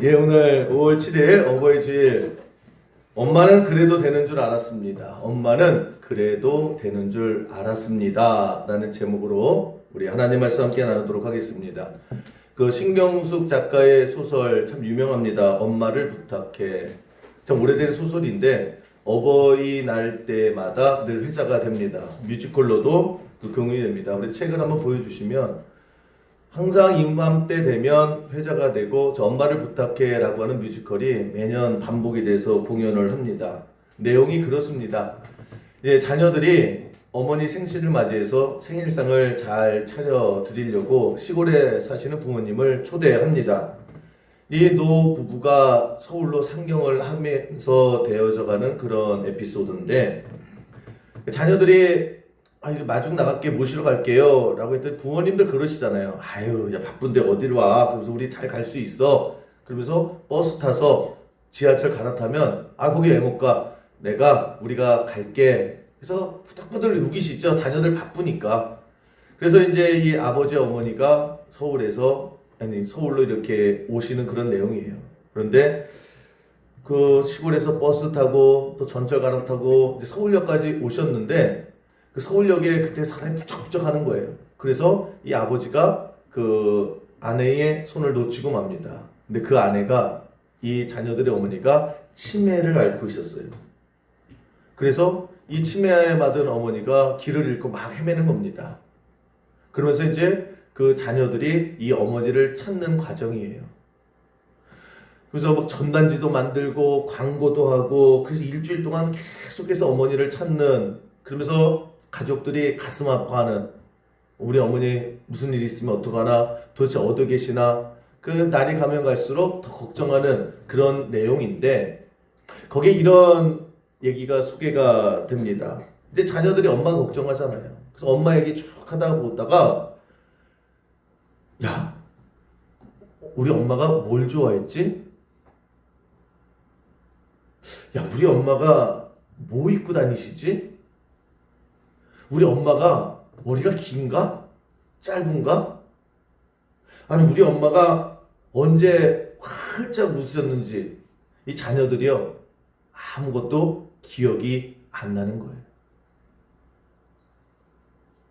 예, 오늘 5월 7일 어버이 주일. 엄마는 그래도 되는 줄 알았습니다. 엄마는 그래도 되는 줄 알았습니다. 라는 제목으로 우리 하나님 말씀 함께 나누도록 하겠습니다. 그 신경숙 작가의 소설 참 유명합니다. 엄마를 부탁해. 참 오래된 소설인데 어버이날 때마다 늘 회자가 됩니다. 뮤지컬로도 그 경연이 됩니다. 우리 책을 한번 보여주시면 항상 이맘때 되면 회자가 되고 저 엄마를 부탁해 라고 하는 뮤지컬이 매년 반복이 돼서 공연을 합니다. 내용이 그렇습니다. 자녀들이 어머니 생신을 맞이해서 생일상을 잘 차려드리려고 시골에 사시는 부모님을 초대합니다. 이 노 부부가 서울로 상경을 하면서 되어져가는 그런 에피소드인데, 자녀들이 마중 나갈게 모시러 갈게요 라고 했더니 부모님들 그러시잖아요. 아유 야 바쁜데 어디로 와. 그래서 우리 잘 갈 수 있어. 그러면서 버스 타서 지하철 갈아타면 거기 왜 못 가? 우리가 갈게. 그래서 부들부들 우기시죠. 자녀들 바쁘니까. 그래서 이제 이 아버지 어머니가 서울로 이렇게 오시는 그런 내용이에요. 그런데 그 시골에서 버스 타고 또 전철 갈아타고 이제 서울역까지 오셨는데 그 서울역에 그때 사람이 부쩍부쩍 하는 거예요. 그래서 이 아버지가 그 아내의 손을 놓치고 맙니다. 근데 그 아내가 이 자녀들의 어머니가 치매를 앓고 있었어요. 그래서 이 치매에 맞은 어머니가 길을 잃고 막 헤매는 겁니다. 그러면서 이제 그 자녀들이 이 어머니를 찾는 과정이에요. 그래서 막 전단지도 만들고 광고도 하고 그래서 일주일 동안 계속해서 어머니를 찾는, 그러면서 가족들이 가슴 아파하는, 우리 어머니 무슨 일 있으면 어떡하나, 도대체 어디 계시나, 그 날이 가면 갈수록 더 걱정하는 그런 내용인데 거기에 이런 얘기가 소개가 됩니다. 이제 자녀들이 엄마 걱정하잖아요. 그래서 엄마 얘기 쭉 하다 보다가 야, 우리 엄마가 뭘 좋아했지? 야, 우리 엄마가 뭐 입고 다니시지? 우리 엄마가 머리가 긴가? 짧은가? 아니 우리 엄마가 언제 활짝 웃으셨는지 이 자녀들이요 아무것도 기억이 안 나는 거예요.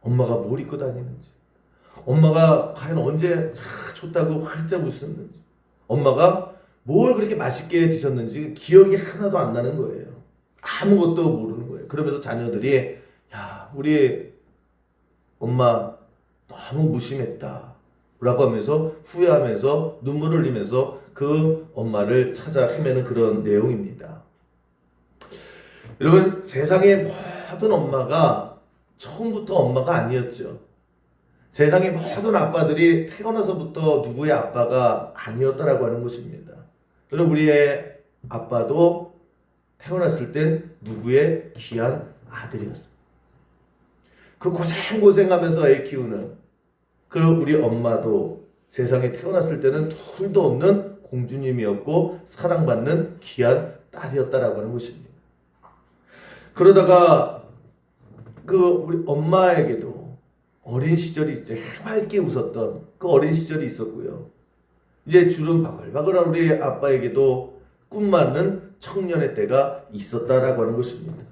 엄마가 뭘 입고 다니는지, 엄마가 과연 언제 좋다고 활짝 웃었는지, 엄마가 뭘 그렇게 맛있게 드셨는지 기억이 하나도 안 나는 거예요. 아무것도 모르는 거예요. 그러면서 자녀들이 야, 우리 엄마 너무 무심했다 라고 하면서 후회하면서 눈물을 흘리면서 그 엄마를 찾아 헤매는 그런 내용입니다. 여러분, 세상의 모든 엄마가 처음부터 엄마가 아니었죠. 세상의 모든 아빠들이 태어나서부터 누구의 아빠가 아니었다라고 하는 것입니다. 여러분, 우리의 아빠도 태어났을 땐 누구의 귀한 아들이었어요. 그 고생하면서 애 키우는 그 우리 엄마도 세상에 태어났을 때는 둘도 없는 공주님이었고 사랑받는 귀한 딸이었다라고 하는 것입니다. 그러다가 그 우리 엄마에게도 어린 시절이 있죠. 해맑게 웃었던 그 어린 시절이 있었고요. 이제 주름 바글바글한 우리 아빠에게도 꿈 많은 청년의 때가 있었다라고 하는 것입니다.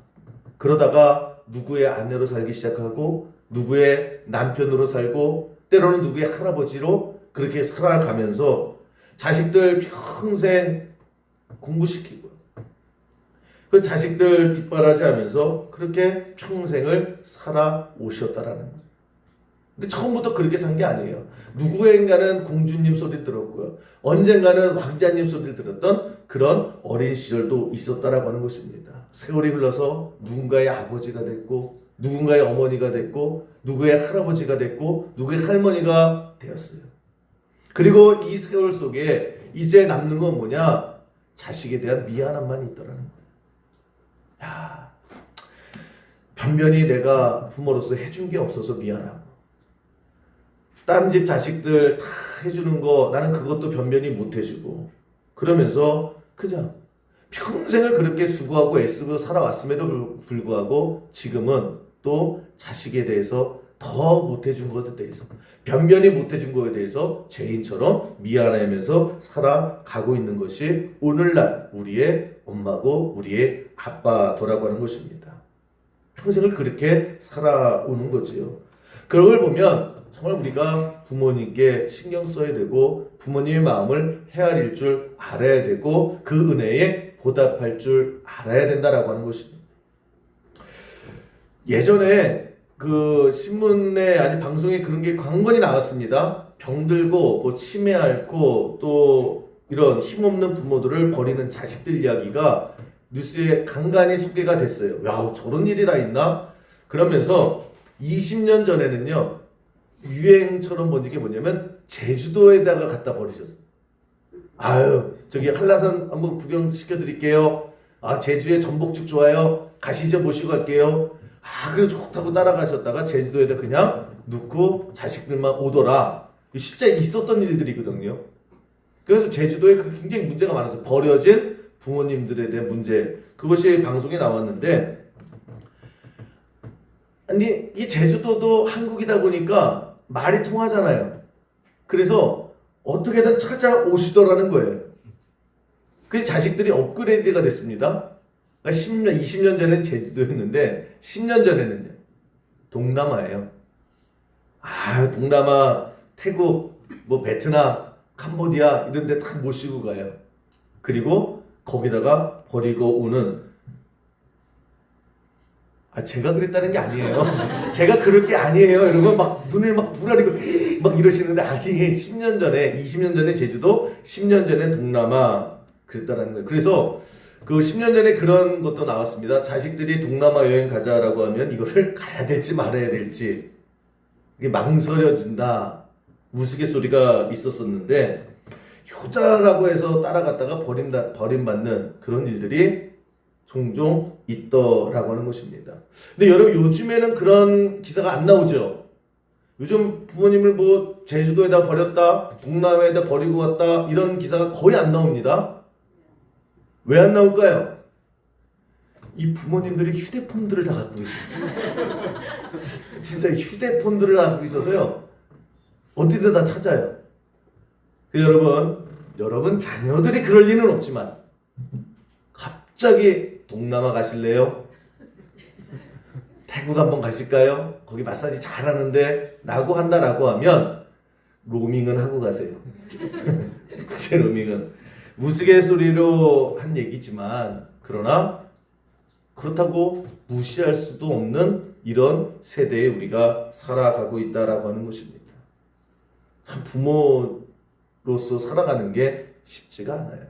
그러다가 누구의 아내로 살기 시작하고 누구의 남편으로 살고 때로는 누구의 할아버지로 그렇게 살아가면서 자식들 평생 공부시키고 그 자식들 뒷바라지하면서 그렇게 평생을 살아오셨다라는 거예요. 근데 처음부터 그렇게 산 게 아니에요. 누구인가는 공주님 소리 들었고요. 언젠가는 왕자님 소리를 들었던 그런 어린 시절도 있었다라고 하는 것입니다. 세월이 흘러서 누군가의 아버지가 됐고 누군가의 어머니가 됐고 누구의 할아버지가 됐고 누구의 할머니가 되었어요. 그리고 이 세월 속에 이제 남는 건 뭐냐? 자식에 대한 미안함만 있더라는 거예요. 야, 변변히 내가 부모로서 해준 게 없어서 미안하고 다른 집 자식들 다 해주는 거 나는 그것도 변변히 못 해주고 그러면서 그냥 평생을 그렇게 수고하고 애쓰고 살아왔음에도 불구하고 지금은 또 자식에 대해서 더 못해준 것에 대해서, 변변히 못해준 것에 대해서 죄인처럼 미안해하면서 살아가고 있는 것이 오늘날 우리의 엄마고 우리의 아빠더라고 하는 것입니다. 평생을 그렇게 살아오는 거지요. 그런 걸 보면 정말 우리가 부모님께 신경 써야 되고 부모님의 마음을 헤아릴 줄 알아야 되고 그 은혜에 보답할 줄 알아야 된다라고 하는 것입니다. 예전에 그 신문에 아니 방송에 그런 게 관건이 나왔습니다. 병들고 뭐 치매 앓고 또 이런 힘없는 부모들을 버리는 자식들 이야기가 뉴스에 간간히 소개가 됐어요. 야, 저런 일이 다 있나? 그러면서 20년 전에는요 유행처럼 번진 게 뭐냐면 제주도에다가 갖다 버리셨어요. 아유, 저기 한라산 한번 구경시켜 드릴게요. 아, 제주에 전복죽 좋아요. 가시죠, 모시고 갈게요. 아, 그래 좋다고 따라가셨다가 제주도에다 그냥 놓고 자식들만 오더라. 실제 있었던 일들이거든요. 그래서 제주도에 굉장히 문제가 많아서 버려진 부모님들에 대한 문제, 그것이 방송에 나왔는데, 아니 이 제주도도 한국이다 보니까 말이 통하잖아요. 그래서 어떻게든 찾아오시더라는 거예요. 그래서 자식들이 업그레이드가 됐습니다. 그러니까 10년, 20년 전에는 제주도였는데 10년 전에는요 동남아예요. 아, 동남아, 태국, 뭐 베트남, 캄보디아 이런 데 다 모시고 가요. 그리고 거기다가 버리고 오는, 아, 제가 그랬다는 게 아니에요. 제가 그럴 게 아니에요. 이러면 막 눈을 막 부라리고 막 이러시는데, 아니 10년 전에, 20년 전에 제주도, 10년 전에 동남아 그랬다는 거예요. 그래서 그 10년 전에 그런 것도 나왔습니다. 자식들이 동남아 여행 가자라고 하면 이거를 가야 될지 말아야 될지 이게 망설여진다, 우스갯소리가 있었었는데, 효자라고 해서 따라갔다가 버림받는 그런 일들이 종종 있더라고 하는 것입니다. 근데 여러분, 요즘에는 그런 기사가 안 나오죠. 요즘 부모님을 뭐 제주도에다 버렸다, 동남아에다 버리고 갔다, 이런 기사가 거의 안 나옵니다. 왜 안 나올까요? 이 부모님들이 휴대폰들을 다 갖고 있어요. 진짜 휴대폰들을 갖고 있어서요 어디든 다 찾아요. 여러분 자녀들이 그럴 리는 없지만 갑자기 동남아 가실래요? 태국 한번 가실까요? 거기 마사지 잘하는데 라고 한다라고 하면 로밍은 하고 가세요. 국제 로밍은 우스갯소리로 한 얘기지만, 그러나 그렇다고 무시할 수도 없는 이런 세대에 우리가 살아가고 있다라고 하는 것입니다. 참 부모로서 살아가는 게 쉽지가 않아요.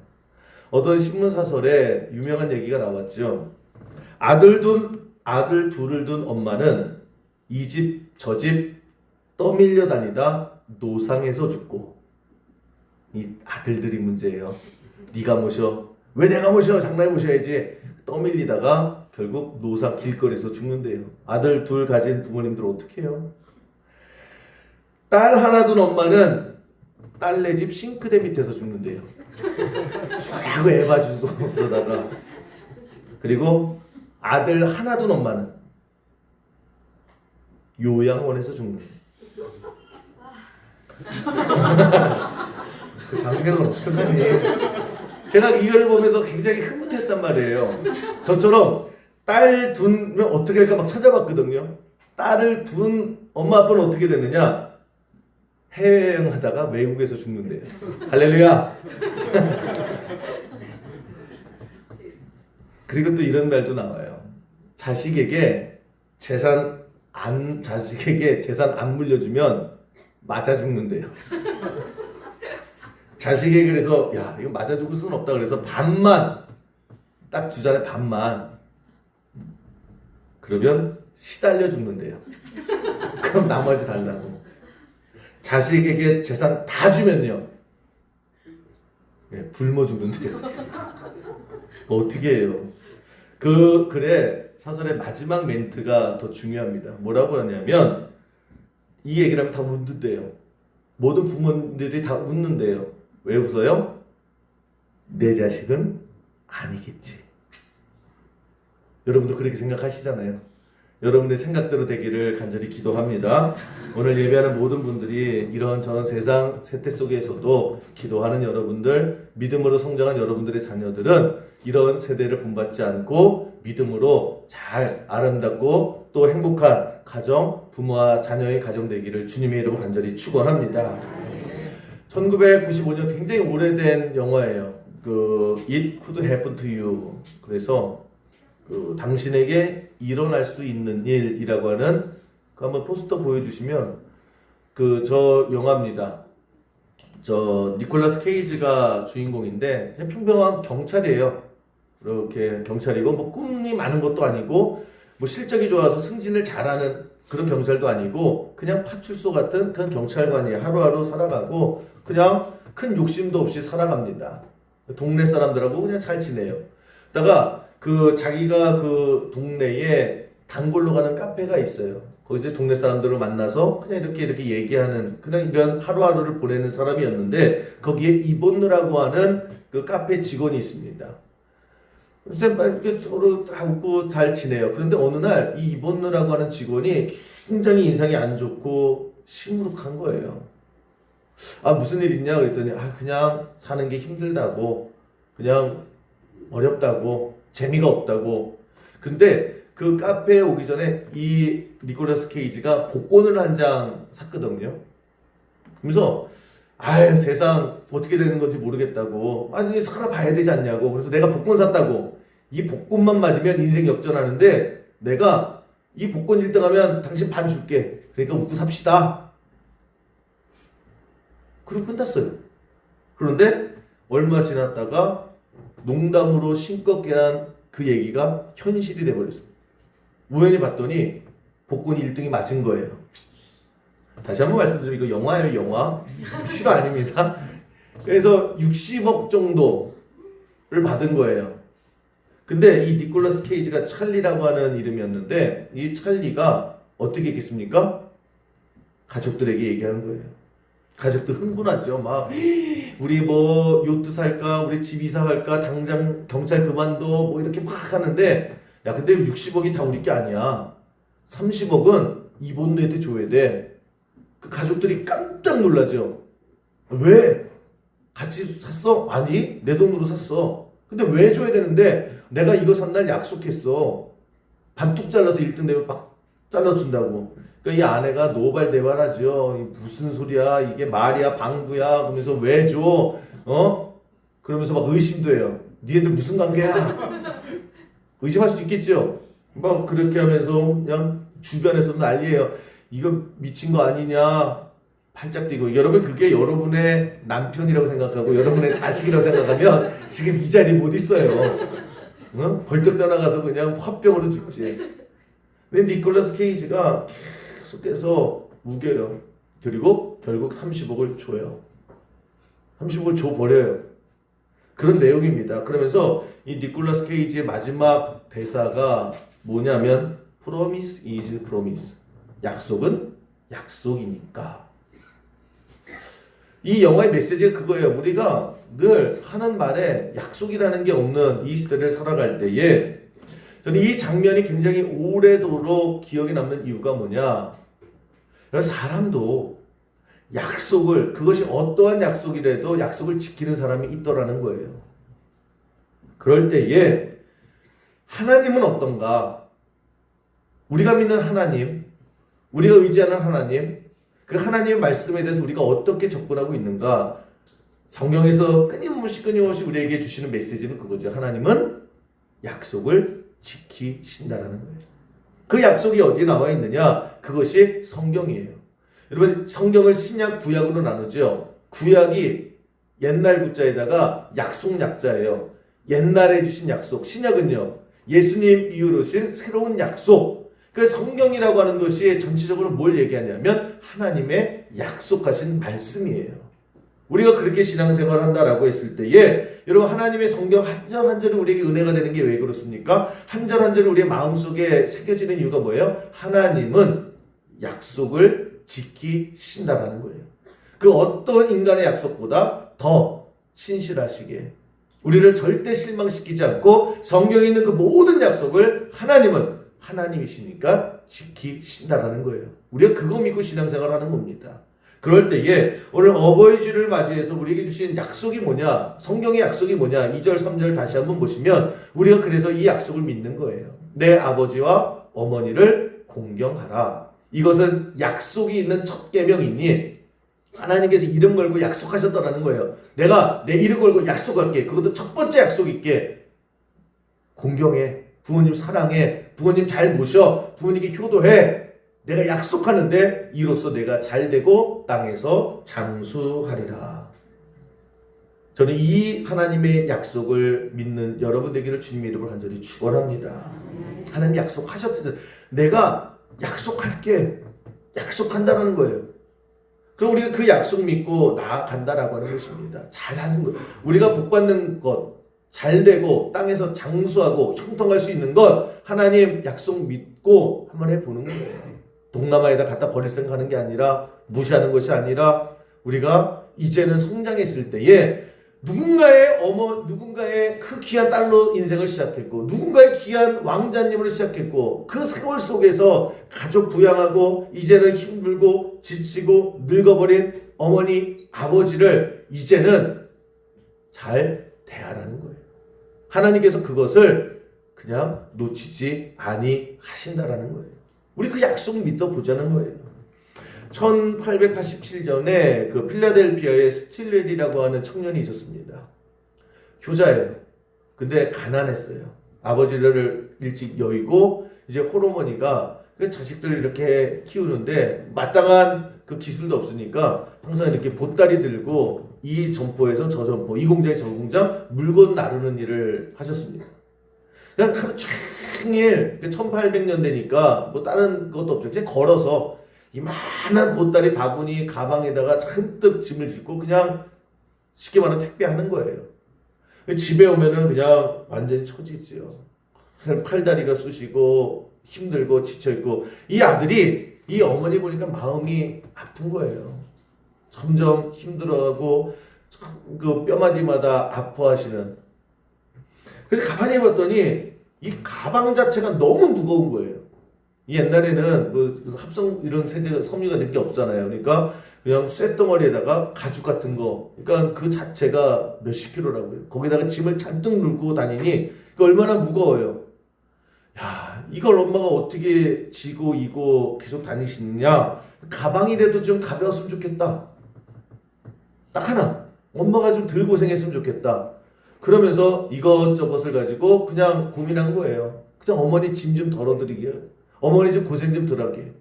어떤 신문사설에 유명한 얘기가 나왔죠. 아들 둘을 둔 엄마는 이 집 저 집 떠밀려 다니다 노상에서 죽고, 이 아들들이 문제예요. 네가 모셔, 왜 내가 모셔, 장난해 모셔야지, 떠밀리다가 결국 노상 길거리에서 죽는데요. 아들 둘 가진 부모님들 어떻게 해요? 딸 하나 둔 엄마는 딸네 집 싱크대 밑에서 죽는데요. 죽으라고 애봐 주고 그러다가. 그리고 아들 하나 둔 엄마는 요양원에서 죽는 거예요. 그 감격은 어떡하니? 제가 이걸 보면서 굉장히 흐뭇했단 말이에요. 저처럼 딸 두면 어떻게 할까 막 찾아봤거든요. 딸을 둔 엄마 아빠는 어떻게 됐느냐? 해외여행하다가 외국에서 죽는데요. 할렐루야. 그리고 또 이런 말도 나와요. 자식에게 재산 안 물려주면 맞아 죽는데요. 자식에게 그래서 야, 이거 맞아 죽을 수는 없다 그래서 반만 딱 주잖아요. 반만. 그러면 시달려 죽는데요. 그럼 나머지 달라고. 자식에게 재산 다 주면요, 굶어 죽는데요. 어떻게 해요? 그래, 사설의 마지막 멘트가 더 중요합니다. 뭐라고 하냐면, 이 얘기를 하면 다 웃는데요. 모든 부모님들이 다 웃는데요. 왜 웃어요? 내 자식은 아니겠지. 여러분도 그렇게 생각하시잖아요. 여러분의 생각대로 되기를 간절히 기도합니다. 오늘 예배하는 모든 분들이 이런저런 세상 세태 속에서도 기도하는 여러분들, 믿음으로 성장한 여러분들의 자녀들은 이런 세대를 본받지 않고 믿음으로 잘 아름답고 또 행복한 가정, 부모와 자녀의 가정 되기를 주님의 이름으로 간절히 축원합니다. 1995년 굉장히 오래된 영화예요. It Could Happen to You. 그래서 당신에게 일어날 수 있는 일이라고 하는 한번 포스터 보여주시면 저 영화입니다. 저 니콜라스 케이지가 주인공인데 그냥 평범한 경찰이에요. 이렇게 경찰이고 뭐 꿈이 많은 것도 아니고 뭐 실적이 좋아서 승진을 잘하는 그런 경찰도 아니고 그냥 파출소 같은 그런 경찰관이에요. 하루하루 살아가고 그냥 큰 욕심도 없이 살아갑니다. 동네 사람들하고 그냥 잘 지내요. 그러다가 자기가 동네에 단골로 가는 카페가 있어요. 거기서 동네 사람들을 만나서 그냥 이렇게 얘기하는 그냥 이런 하루하루를 보내는 사람이었는데 거기에 이본느라고 하는 그 카페 직원이 있습니다. 그래서 이렇게 서로 다 웃고 잘 지내요. 그런데 어느 날 이 이본느라고 하는 직원이 굉장히 인상이 안 좋고 시무룩한 거예요. 무슨 일 있냐 그랬더니 그냥 사는 게 힘들다고, 그냥 어렵다고, 재미가 없다고. 근데 그 카페에 오기 전에 이 니콜라스 케이지가 복권을 한 장 샀거든요. 그래서 세상 어떻게 되는 건지 모르겠다고, 살아봐야 되지 않냐고. 그래서 내가 복권 샀다고, 이 복권만 맞으면 인생 역전하는데 내가 이 복권 1등하면 당신 반 줄게. 그러니까 웃고 삽시다. 그리고 끝났어요. 그런데 얼마 지났다가 농담으로 싱겁게 한 그 얘기가 현실이 돼버렸습니다. 우연히 봤더니 복권 1등이 맞은 거예요. 다시 한번 말씀드리면 이거 영화예요, 영화. 실화 아닙니다. 그래서 60억 정도를 받은 거예요. 근데 이 니콜라스 케이지가 찰리라고 하는 이름이었는데 이 찰리가 어떻게 했겠습니까? 가족들에게 얘기하는 거예요. 가족들 흥분하죠. 막 우리 뭐 요트 살까, 우리 집 이사할까, 당장 경찰 그만둬, 뭐 이렇게 막 하는데 근데 60억이 다 우리 게 아니야. 30억은 이본느한테 줘야 돼. 그 가족들이 깜짝 놀라죠. 왜? 같이 샀어? 아니, 내 돈으로 샀어. 근데 왜 줘야 되는데? 내가 이거 산 날 약속했어. 반뚝 잘라서 1등 되면 막 잘라준다고. 그러니까 이 아내가 노발대발하죠. 무슨 소리야? 이게 말이야? 방구야? 그러면서 왜 줘? 그러면서 막 의심도 해요. 니네들 무슨 관계야? 의심할 수 있겠죠? 막 그렇게 하면서 그냥 주변에서 난리예요. 이거 미친 거 아니냐? 팔짝 뛰고. 여러분 그게 여러분의 남편이라고 생각하고 여러분의 자식이라고 생각하면 지금 이 자리에 못 있어요. 벌떡 떠나가서 그냥 화병으로 죽지. 근데 니콜라스 케이지가 계속해서 우겨요. 그리고 결국 30억을 줘요. 30억을 줘버려요. 그런 내용입니다. 그러면서 이 니콜라스 케이지의 마지막 대사가 뭐냐면 Promise is promise. 약속은 약속이니까. 이 영화의 메시지가 그거예요. 우리가 늘 하는 말에 약속이라는 게 없는 이 시대를 살아갈 때에 저는 이 장면이 굉장히 오래도록 기억에 남는 이유가 뭐냐. 사람도 약속을, 그것이 어떠한 약속이라도 약속을 지키는 사람이 있더라는 거예요. 그럴 때에 하나님은 어떤가? 우리가 믿는 하나님, 우리가 의지하는 하나님, 그 하나님의 말씀에 대해서 우리가 어떻게 접근하고 있는가? 성경에서 끊임없이 우리에게 주시는 메시지는 그거죠. 하나님은 약속을 지키신다라는 거예요. 그 약속이 어디에 나와 있느냐? 그것이 성경이에요. 여러분 성경을 신약 구약으로 나누죠. 구약이 옛날 구자에다가 약속 약자예요. 옛날에 주신 약속. 신약은요, 예수님 이후로 주신 새로운 약속. 그 성경이라고 하는 것이 전체적으로 뭘 얘기하냐면 하나님의 약속하신 말씀이에요. 우리가 그렇게 신앙생활을 한다라고 했을 때에 여러분 하나님의 성경 한 절 한 절이 우리에게 은혜가 되는 게 왜 그렇습니까? 한 절 한 절이 우리의 마음속에 새겨지는 이유가 뭐예요? 하나님은 약속을 지키신다라는 거예요. 그 어떤 인간의 약속보다 더 신실하시게 우리를 절대 실망시키지 않고 성경에 있는 그 모든 약속을 하나님은 하나님이시니까 지키신다라는 거예요. 우리가 그거 믿고 신앙생활하는 겁니다. 그럴 때에 오늘 어버이 주를 맞이해서 우리에게 주신 약속이 뭐냐? 성경의 약속이 뭐냐? 2절, 3절 다시 한번 보시면 우리가 그래서 이 약속을 믿는 거예요. 내 아버지와 어머니를 공경하라. 이것은 약속이 있는 첫 계명이니 하나님께서 이름 걸고 약속하셨다라는 거예요. 내가 내 이름 걸고 약속할게. 그것도 첫 번째 약속 있게. 공경해. 부모님 사랑해. 부모님 잘 모셔. 부모님께 효도해. 내가 약속하는데 이로써 내가 잘 되고 땅에서 장수하리라. 저는 이 하나님의 약속을 믿는 여러분 되기를 주님의 이름으로 간절히 축원합니다. 하나님 약속하셨듯이 내가 약속할게. 약속한다는 거예요. 그럼 우리가 그 약속 믿고 나아간다라고 하는 것입니다. 잘하는 것. 우리가 복받는 것, 잘 되고 땅에서 장수하고 형통할 수 있는 것 하나님 약속 믿고 한번 해보는 거예요. 동남아에다 갖다 버릴 생각하는 게 아니라 무시하는 것이 아니라 우리가 이제는 성장했을 때에 누군가의 그 귀한 딸로 인생을 시작했고 누군가의 귀한 왕자님으로 시작했고 그 세월 속에서 가족 부양하고 이제는 힘들고 지치고 늙어버린 어머니 아버지를 이제는 잘 대하라는 거예요. 하나님께서 그것을 그냥 놓치지 아니하신다라는 거예요. 우리 그 약속 믿어 보자는 거예요. 1887년에 그 필라델피아에 스틸렐이라고 하는 청년이 있었습니다. 효자예요. 근데 가난했어요. 아버지를 일찍 여의고 이제 홀어머니가 그 자식들을 이렇게 키우는데 마땅한 그 기술도 없으니까 항상 이렇게 보따리 들고 이 점포에서 저 점포, 이 공장에 저 공장 물건 나르는 일을 하셨습니다. 그냥 하루 종일 1800년대니까 뭐 다른 것도 없죠. 그냥 걸어서 이만한 보따리 바구니 가방에다가 잔뜩 짐을 짓고 그냥 쉽게 말하면 택배하는 거예요. 집에 오면은 그냥 완전히 처지죠. 팔다리가 쑤시고 힘들고 지쳐있고 이 아들이 이 어머니 보니까 마음이 아픈 거예요. 점점 힘들어하고 그 뼈마디마다 아파하시는. 그래서 가만히 봤더니 이 가방 자체가 너무 무거운 거예요. 옛날에는 그 합성 이런 세제가 섬유가 된 게 없잖아요. 그러니까 그냥 쇳덩어리에다가 가죽 같은 거. 그러니까 그 자체가 몇십 킬로라고요. 거기다가 짐을 잔뜩 넣고 다니니 그 얼마나 무거워요. 야, 이걸 엄마가 어떻게 지고 이고 계속 다니시느냐? 가방이라도 좀 가벼웠으면 좋겠다. 딱 하나. 엄마가 좀 덜 고생했으면 좋겠다. 그러면서 이것저것을 가지고 그냥 고민한 거예요. 그냥 어머니 짐 좀 덜어드리게. 어머니 좀 고생 좀 덜 하게.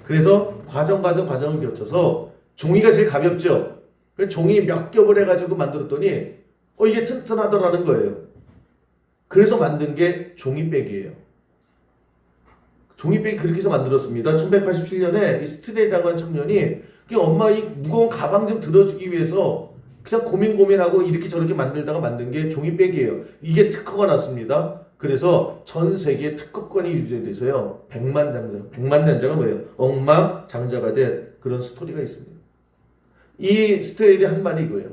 그래서 과정을 거쳐서 종이가 제일 가볍죠. 그래서 종이 몇 겹을 해가지고 만들었더니 이게 튼튼하더라는 거예요. 그래서 만든 게 종이백이에요. 종이백이 그렇게 해서 만들었습니다. 1187년에 이 스트레이라고 하는 청년이 엄마 이 무거운 가방 좀 들어주기 위해서 그냥 고민하고 이렇게 저렇게 만들다가 만든 게 종이백이에요. 이게 특허가 났습니다. 그래서 전 세계 특허권이 유죄돼서요. 백만장자가 뭐예요? 억만장자가 된 그런 스토리가 있습니다. 이 스토리의 한 말이 이거예요.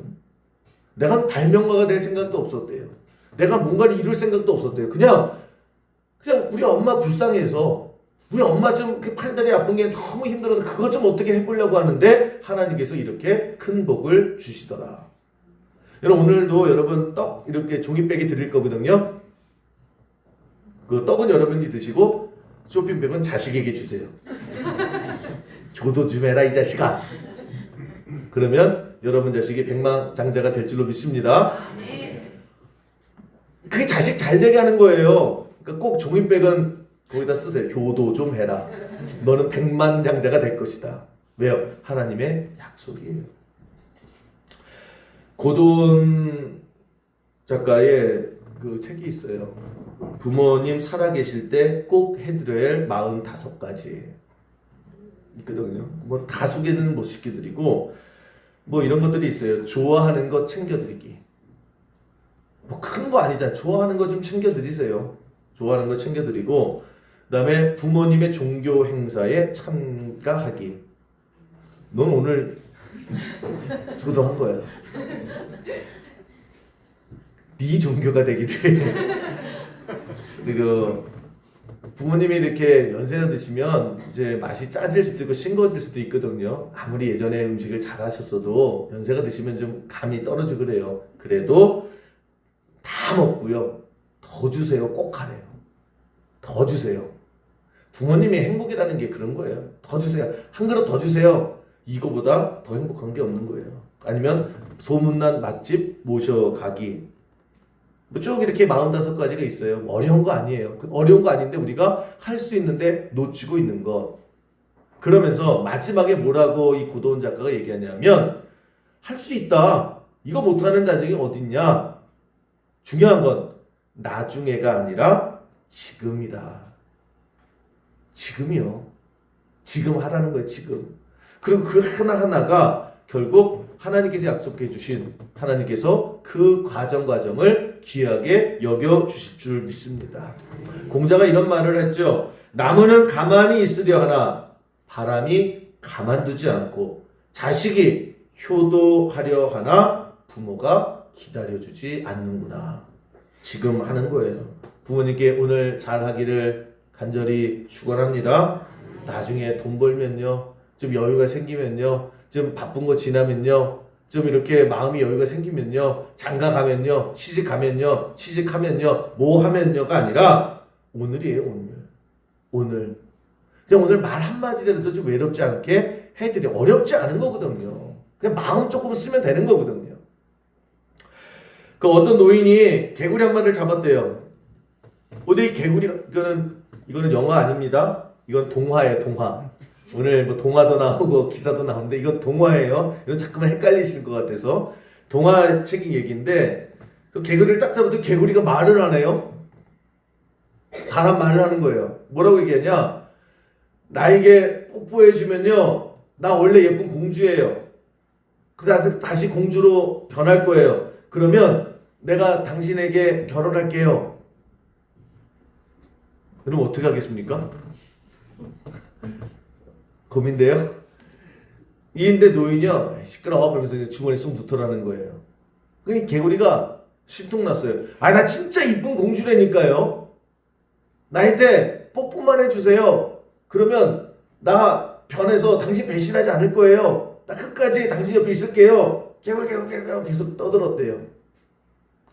내가 발명가가 될 생각도 없었대요. 내가 뭔가를 이룰 생각도 없었대요. 그냥 우리 엄마 불쌍해서 우리 엄마 좀 팔다리 아픈 게 너무 힘들어서 그것 좀 어떻게 해보려고 하는데 하나님께서 이렇게 큰 복을 주시더라. 여러분 오늘도 여러분 떡 이렇게 종이백이 드릴 거거든요. 그 떡은 여러분이 드시고 쇼핑백은 자식에게 주세요. 효도 좀 해라 이 자식아. 그러면 여러분 자식이 백만장자가 될 줄로 믿습니다. 그게 자식 잘 되게 하는 거예요. 그러니까 꼭 종이백은 거기다 쓰세요. 효도 좀 해라. 너는 백만장자가 될 것이다. 왜요? 하나님의 약속이에요. 고돈 작가의 그 책이 있어요. 부모님 살아계실 때 꼭 해드려야 할 45가지 있거든요. 뭐 다 소개는 못 시켜드리고 뭐 이런 것들이 있어요. 좋아하는 거 챙겨드리기. 뭐 큰 거 아니잖아요. 좋아하는 거 좀 챙겨드리세요. 좋아하는 거 챙겨드리고 그 다음에 부모님의 종교 행사에 참가하기. 넌 오늘 소도한 거야. 네 종교가 되기를. 그리고 부모님이 이렇게 연세가 드시면 이제 맛이 짜질 수도 있고 싱거워질 수도 있거든요. 아무리 예전에 음식을 잘 하셨어도 연세가 드시면 좀 감이 떨어지고 그래요. 그래도 다 먹고요. 더 주세요. 꼭 하래요. 더 주세요. 부모님의 행복이라는 게 그런 거예요. 더 주세요. 한 그릇 더 주세요. 이거보다 더 행복한 게 없는 거예요. 아니면 소문난 맛집 모셔가기. 쭉 이렇게 45가지가 있어요. 어려운 거 아니에요. 어려운 거 아닌데 우리가 할 수 있는데 놓치고 있는 거. 그러면서 마지막에 뭐라고 이 고도훈 작가가 얘기하냐면 할 수 있다. 이거 못하는 자들이 어딨냐. 중요한 건 나중에가 아니라 지금이다. 지금이요. 지금 하라는 거예요. 지금. 그리고 그 하나하나가 결국 하나님께서 약속해 주신 하나님께서 그 과정을 귀하게 여겨 주실 줄 믿습니다. 공자가 이런 말을 했죠. 나무는 가만히 있으려 하나 바람이 가만두지 않고 자식이 효도하려 하나 부모가 기다려주지 않는구나. 지금 하는 거예요. 부모님께 오늘 잘하기를 간절히 축원합니다. 나중에 돈 벌면요, 좀 여유가 생기면요, 좀 바쁜 거 지나면요, 좀 이렇게 마음이 여유가 생기면요, 장가 가면요, 시집 가면요, 취직하면요, 뭐 하면요가 아니라 오늘이에요. 오늘 그냥 오늘 말 한마디라도 좀 외롭지 않게 해드려. 어렵지 않은 거거든요. 그냥 마음 조금 쓰면 되는 거거든요. 그 어떤 노인이 개구리 한 마리를 잡았대요. 근데 이 개구리가 이거는 영화 아닙니다. 이건 동화예요. 동화. 오늘 뭐 동화도 나오고 기사도 나오는데 이건 동화예요. 이건 자꾸만 헷갈리실 것 같아서 동화 책인 얘기인데 그 개구리를 딱 잡아도 개구리가 말을 하네요. 사람 말을 하는 거예요. 뭐라고 얘기하냐? 나에게 뽀뽀해주면요, 나 원래 예쁜 공주예요. 그다음 다시 공주로 변할 거예요. 그러면 내가 당신에게 결혼할게요. 그럼 어떻게 하겠습니까? 고민돼요? 이인데 노인이요, 시끄러워. 그러면서 주머니에 쑥 붙어라는 거예요. 그 개구리가 심통났어요. 나 진짜 이쁜 공주라니까요. 나한테 뽀뽀만 해주세요. 그러면 나 변해서 당신 배신하지 않을 거예요. 나 끝까지 당신 옆에 있을게요. 개구리 계속 떠들었대요.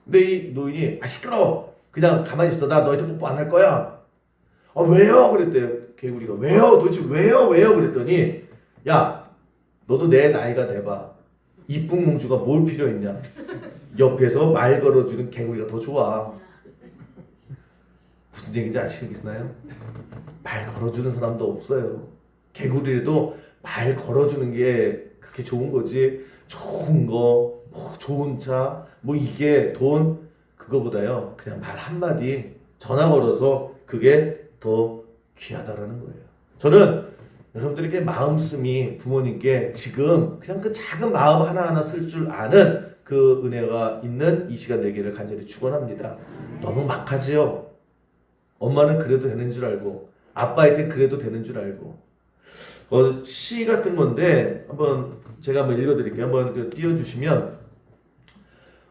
근데 이 노인이 시끄러워. 그냥 가만히 있어. 나 너한테 뽀뽀 안 할 거야. 왜요? 그랬대요. 개구리가. 왜요? 도대체 왜요? 그랬더니 야, 너도 내 나이가 돼봐. 이쁜 공주가 뭘 필요했냐? 옆에서 말 걸어주는 개구리가 더 좋아. 무슨 얘기인지 아시겠나요? 말 걸어주는 사람도 없어요. 개구리라도 말 걸어주는 게 그렇게 좋은 거지. 좋은 거, 뭐 좋은 차, 뭐 이게 돈, 그거보다요, 그냥 말 한마디 전화 걸어서 그게 더 귀하다라는 거예요. 저는 여러분들에게 마음씀이 부모님께 지금 그냥 그 작은 마음 하나하나 쓸 줄 아는 그 은혜가 있는 이 시간 되기를 간절히 축원합니다. 너무 막하지요. 엄마는 그래도 되는 줄 알고, 아빠한테 그래도 되는 줄 알고. 시 같은 건데 한번 제가 한번 읽어드릴게요. 한번 띄워주시면,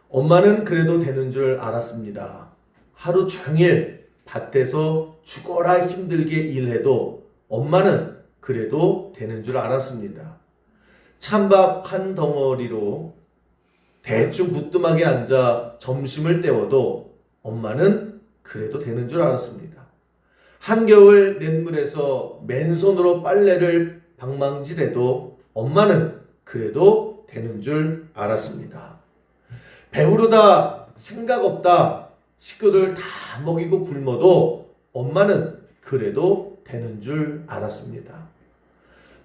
엄마는 그래도 되는 줄 알았습니다. 하루 종일 밭에서 죽어라 힘들게 일해도 엄마는 그래도 되는 줄 알았습니다. 찬밥 한 덩어리로 대충 부뚜막에 앉아 점심을 때워도 엄마는 그래도 되는 줄 알았습니다. 한겨울 냇물에서 맨손으로 빨래를 방망질해도 엄마는 그래도 되는 줄 알았습니다. 배부르다, 생각 없다, 식구들 다 먹이고 굶어도 엄마는 그래도 되는 줄 알았습니다.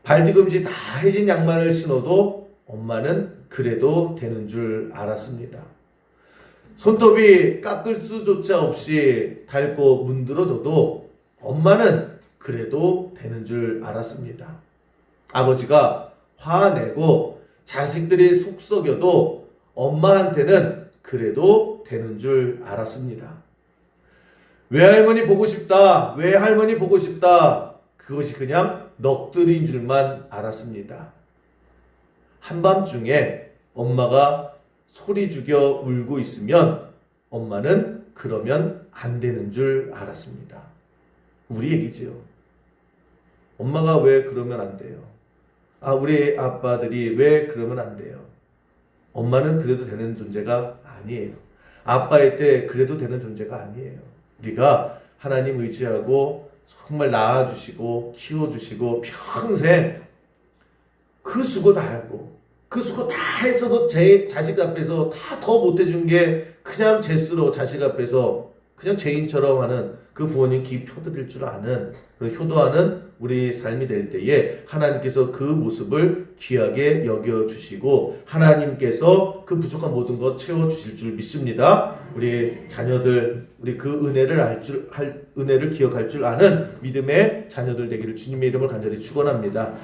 발뒤꿈치 다 해진 양말을 신어도 엄마는 그래도 되는 줄 알았습니다. 손톱이 깎을 수조차 없이 닳고 문드러져도 엄마는 그래도 되는 줄 알았습니다. 아버지가 화내고 자식들이 속썩여도 엄마한테는 그래도 되는 줄 알았습니다. 외할머니 보고 싶다, 외할머니 보고 싶다, 그것이 그냥 넋두리인 줄만 알았습니다. 한밤중에 엄마가 소리 죽여 울고 있으면 엄마는 그러면 안 되는 줄 알았습니다. 우리 얘기지요. 엄마가 왜 그러면 안 돼요? 우리 아빠들이 왜 그러면 안 돼요? 엄마는 그래도 되는 존재가 아니에요. 아빠일 때 그래도 되는 존재가 아니에요. 우리가 하나님 의지하고 정말 낳아주시고 키워주시고 평생 그 수고 다 하고 그 수고 다 했어도 제 자식 앞에서 다 더 못해준 게 그냥 제 스스로 자식 앞에서 그냥 죄인처럼 하는 그 부모님 기 펴드릴 줄 아는 효도하는 우리 삶이 될 때에 하나님께서 그 모습을 귀하게 여겨주시고 하나님께서 그 부족한 모든 것 채워주실 줄 믿습니다. 우리 자녀들 우리 그 은혜를 기억할 줄 아는 믿음의 자녀들 되기를 주님의 이름으로 간절히 축원합니다.